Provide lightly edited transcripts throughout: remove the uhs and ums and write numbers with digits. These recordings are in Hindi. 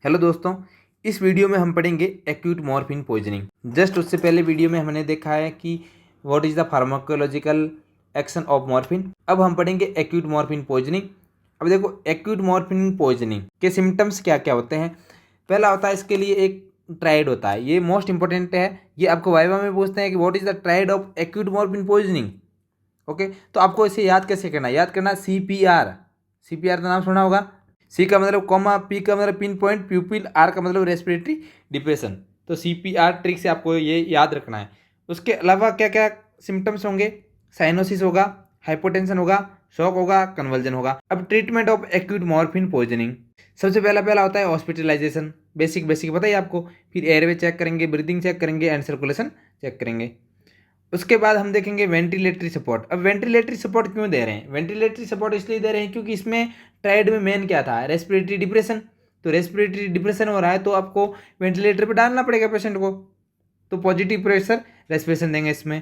हेलो दोस्तों, इस वीडियो में हम पढ़ेंगे एक्यूट मॉर्फिन पॉइजनिंग। जस्ट उससे पहले वीडियो में हमने देखा है कि what is the pharmacological action of morphine. अब हम पढ़ेंगे एक्यूट मॉर्फिन पॉइजनिंग। अब देखो, एक्यूट मॉर्फिन पॉइजनिंग के सिम्टम्स क्या क्या होते हैं। पहला होता है इसके लिए एक ट्रायड होता है, ये मोस्ट इंपॉर्टेंट है। ये आपको वाइवा में पूछते हैं कि what is the triad of acute morphine poisoning. Okay, तो आपको इसे याद कैसे करना है? याद करना CPR। CPR का नाम सुना होगा। सी का मतलब कॉमा, पी का मतलब पिन पॉइंट प्यूपिल, आर का मतलब रेस्पिरेटरी डिप्रेशन। तो CPR ट्रिक से आपको ये याद रखना है। उसके अलावा क्या क्या सिम्टम्स होंगे? साइनोसिस होगा, हाइपोटेंशन होगा, शॉक होगा, कन्वर्जन होगा। अब treatment of acute morphine poisoning, सबसे पहला पहला होता है हॉस्पिटलाइजेशन। बेसिक बेसिक बताइए आपको। फिर एयरवे चेक करेंगे, ब्रीदिंग चेक करेंगे एंड सर्कुलेशन चेक करेंगे। उसके बाद हम देखेंगे वेंटिलेटरी सपोर्ट। अब वेंटिलेटरी सपोर्ट क्यों दे रहे हैं? वेंटिलेटरी सपोर्ट इसलिए दे रहे हैं क्योंकि इसमें ट्रायड में मेन क्या था? Respiratory depression. तो रेस्पिरेटरी डिप्रेशन हो रहा है तो आपको वेंटिलेटर पर डालना पड़ेगा पेशेंट को, तो पॉजिटिव प्रेशर रेस्पिरेशन देंगे इसमें।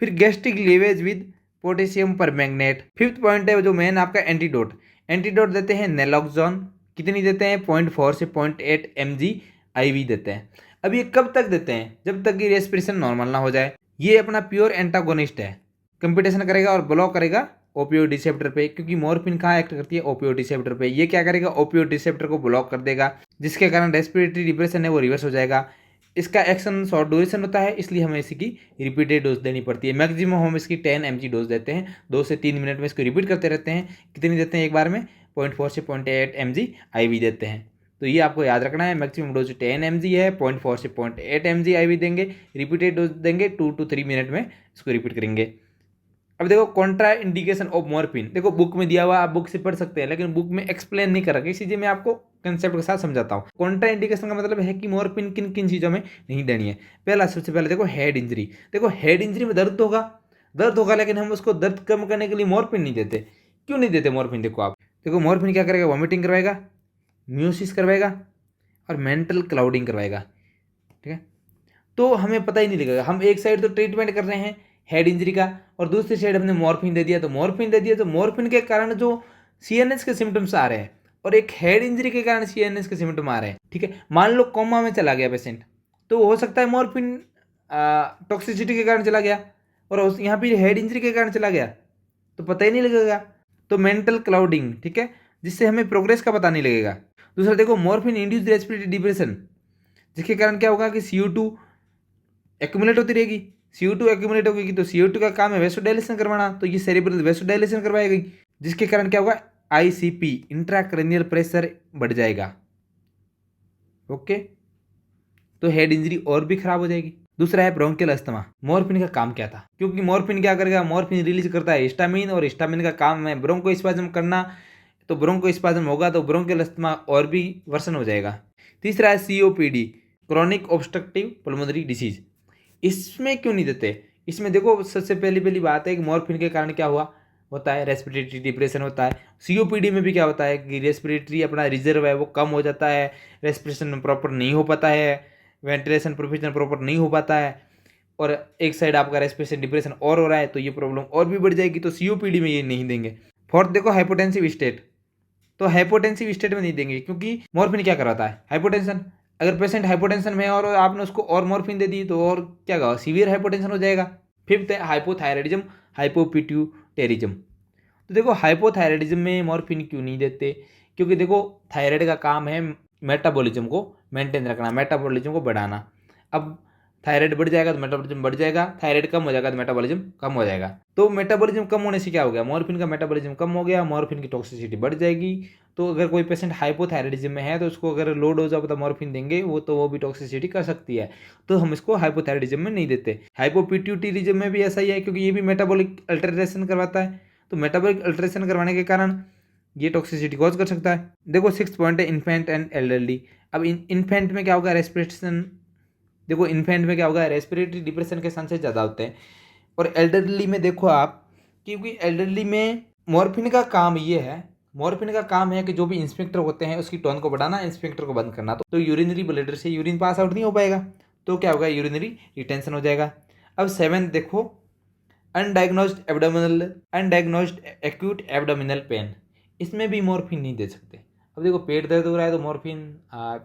फिर gastric lavage with potassium permanganate. Fifth point है जो मेन आपका एंटीडोट। एंटीडोट देते हैं नेलॉक्सोन। कितनी देते हैं? 0.4 से 0.8 mg IV देते हैं। अब ये कब तक देते हैं? जब तक कि रेस्पिरेशन नॉर्मल ना हो जाए। ये अपना प्योर एंटागोनिस्ट है, कंपटीशन करेगा और ब्लॉक करेगा ओपियोइड रिसेप्टर पे, क्योंकि मॉर्फिन कहाँ एक्ट करती है? ओपियोइड रिसेप्टर पे। ये क्या करेगा? ओपियोइड रिसेप्टर को ब्लॉक कर देगा, जिसके कारण रेस्पिरेटरी डिप्रेशन है वो रिवर्स हो जाएगा। इसका एक्शन शॉर्ट ड्यूरेशन होता है, इसलिए हमें इसकी रिपीटेड डोज देनी पड़ती है। मैक्सिमम हम इसकी 10 mg डोज देते हैं, 2 से 3 मिनट में इसको रिपीट करते रहते हैं। कितनी देते हैं एक बार में? 0.4 से 0.8 mg IV देते हैं। तो ये आपको याद रखना है। मैक्सिमम डोज 10 mg है, 0.4 से 0.8 mg IV देंगे, रिपीटेड डोज देंगे, 2 to 3 मिनट में इसको रिपीट करेंगे। अब देखो, कॉन्ट्रा इंडिकेशन ऑफ मॉर्फिन, देखो बुक में दिया हुआ, आप बुक से पढ़ सकते हैं, लेकिन बुक में एक्सप्लेन नहीं कर रखा, इसीलिए मैं आपको कंसेप्ट के साथ समझाता हूँ। कॉन्ट्रा इंडिकेशन का मतलब है कि मॉर्फिन किन किन चीज़ों में नहीं देनी है। पहला, सबसे पहले देखो हेड इंजरी। देखो हेड इंजरी में दर्द होगा, लेकिन हम उसको दर्द कम करने के लिए मॉर्फिन नहीं देते। क्यों नहीं देते मॉर्फिन? देखो आप, देखो मॉर्फिन क्या करेगा? वॉमिटिंग करवाएगा, म्यूसिस करवाएगा और मेंटल क्लाउडिंग करवाएगा। ठीक है, तो हमें पता ही नहीं लगेगा। हम एक साइड तो ट्रीटमेंट कर रहे हैं हेड इंजरी का, और दूसरी साइड हमने मॉर्फिन दे दिया। तो मॉर्फिन के कारण जो CNS के सिम्टम्स आ रहे हैं, और एक हेड इंजरी के कारण CNS के सिम्टम आ रहे हैं। ठीक है, मान लो कोमा में चला गया पेशेंट, तो हो सकता है मॉर्फिन टॉक्सिसिटी के कारण चला गया, और यहाँ पे हेड इंजरी के कारण चला गया, तो पता ही नहीं लगेगा। तो मेंटल क्लाउडिंग, ठीक है, जिससे हमें प्रोग्रेस का पता नहीं लगेगा। दूसरा देखो, मॉर्फिन इंड्यूस्ड रेस्पिरेटरी डिप्रेशन, जिसके कारण क्या होगा कि CO2 एक्यूमुलेट होती रहेगी। CO2 एक्यूमुलेट होगी तो CO2 का काम है वेसोडाइलेशन करवाना, तो ये सेरेब्रल वेसोडाइलेशन करवाएगी, जिसके कारण क्या होगा? ICP, इंट्राक्रैनियल प्रेशर बढ़ जाएगा। ओके, तो हेड इंजरी और भी खराब हो जाएगी। दूसरा है ब्रोंकियल अस्थमा। मॉर्फिन का काम क्या था? क्योंकि मॉर्फिन क्या करेगा? मॉर्फिन रिलीज करता है हिस्टामिन, और हिस्टामिन का काम है ब्रोंकोस्पाज्म करना। तो ब्रोंकोस्पाज्म होगा तो ब्रोंकियल अस्थमा और भी वर्सन हो जाएगा। तीसरा है COPD, chronic obstructive pulmonary disease. इसमें क्यों नहीं देते? इसमें देखो, सबसे पहली पहली बात है कि मॉर्फिन के कारण क्या हुआ होता है? रेस्पिरेटरी डिप्रेशन होता है। COPD में भी क्या होता है कि रेस्पिरेटरी अपना रिजर्व है वो कम हो जाता है, रेस्पिरेशन प्रॉपर नहीं हो पाता है, वेंटिलेशन प्रोविजन प्रॉपर नहीं हो पाता है, और एक साइड आपका रेस्पिरेशन डिप्रेशन और हो रहा है, तो ये प्रॉब्लम और भी बढ़ जाएगी। तो COPD में ये नहीं देंगे। फोर्थ देखो, हाइपोटेंसिव स्टेट। तो हाइपोटेंसिव स्टेट में नहीं देंगे, क्योंकि मॉर्फिन क्या करवाता है? हाइपोटेंशन। अगर पेशेंट हाइपोटेंशन में है और आपने उसको और मॉर्फिन दे दी, तो और क्या कहा? सीवियर हाइपोटेंशन हो जाएगा। फिफ्थ है हाइपोथायराइडिज्म, हाइपोपिट्यूटेरिज्म। तो देखो, हाइपोथायराइडिज्म में मॉर्फिन क्यों नहीं देते? क्योंकि देखो, थायराइड का काम है मेटाबॉलिज्म को मेंटेन रखना, मेटाबॉलिज्म को बढ़ाना। अब थायराइड बढ़ जाएगा तो मेटाबॉलिज्म बढ़ जाएगा, थायराइड कम हो जाएगा तो मेटाबॉलिज्म कम हो जाएगा। तो मेटाबॉलिज्म कम होने से क्या हो गया? मॉर्फिन का मेटाबॉलिज्म कम हो गया, मॉर्फिन की टॉक्सिसिटी बढ़ जाएगी। तो अगर कोई पेशेंट हाइपोथायराइडिज्म में है तो उसको अगर low dose of the morphine देंगे वो भी टॉक्सिसिटी कर सकती है। तो हम इसको हाइपोथायराइडिज्म में नहीं देते। हाइपोपिट्यूटरिज्म में भी ऐसा ही है, क्योंकि ये भी मेटाबॉलिक अल्टरेशन करवाता है। तो मेटाबॉलिक अल्टरेशन करवाने के कारण ये टॉक्सिसिटी कॉज कर सकता है। देखो, सिक्स पॉइंट है इन्फेंट एंड एल्डरली। अब इन्फेंट में क्या होगा? रेस्पिरेशन। देखो, इन्फेंट में क्या होगा? रेस्पिरेटरी डिप्रेशन के चांसेस ज़्यादा होते हैं। और एल्डरली में देखो आप, क्योंकि एल्डरली में मॉर्फिन का काम ये है, मॉर्फिन का काम है कि जो भी इंस्पेक्टर होते हैं उसकी टोन को बढ़ाना, इंस्पेक्टर को बंद करना। तो यूरिनरी ब्लैडर से यूरिन पास आउट नहीं हो पाएगा, तो क्या होगा? यूरिनरी रिटेंशन हो जाएगा। अब सेवन देखो, अनडायग्नोस्ड एक्यूट एब्डोमिनल पेन। इसमें भी मॉर्फिन नहीं दे सकते। अब देखो पेट दर्द हो रहा है तो मॉर्फिन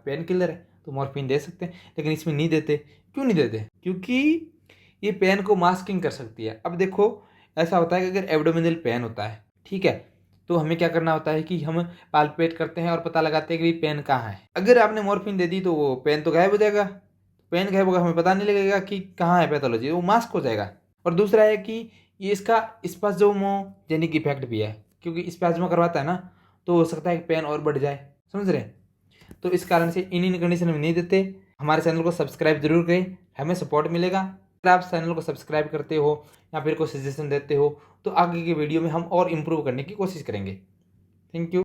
पेन किलर है तो मॉर्फिन दे सकते हैं, लेकिन इसमें नहीं देते। क्यों नहीं देते? क्योंकि ये पेन को मास्किंग कर सकती है। अब देखो ऐसा होता है कि अगर एब्डोमिनल पेन होता है, ठीक है, तो हमें क्या करना होता है कि हम पाल्पेट करते हैं और पता लगाते हैं कि भाई पेन कहाँ है। अगर आपने मॉर्फिन दे दी तो वो पेन तो गायब हो जाएगा, पेन गायब होगा, हमें पता नहीं लगेगा कि कहाँ है पैथोलॉजी, वो मास्क हो जाएगा। और दूसरा है कि ये इसका स्पाज्मोजेनिक इफेक्ट भी है, क्योंकि स्पाज्मा करवाता है ना, तो हो सकता है कि पेन और बढ़ जाए, समझ रहे हैं? तो इस कारण से इन कंडीशन में नहीं देते। हमारे चैनल को सब्सक्राइब जरूर करें, हमें सपोर्ट मिलेगा। अगर आप चैनल को सब्सक्राइब करते हो या फिर कोई सजेशन देते हो तो आगे की वीडियो में हम और इम्प्रूव करने की कोशिश करेंगे। Thank you.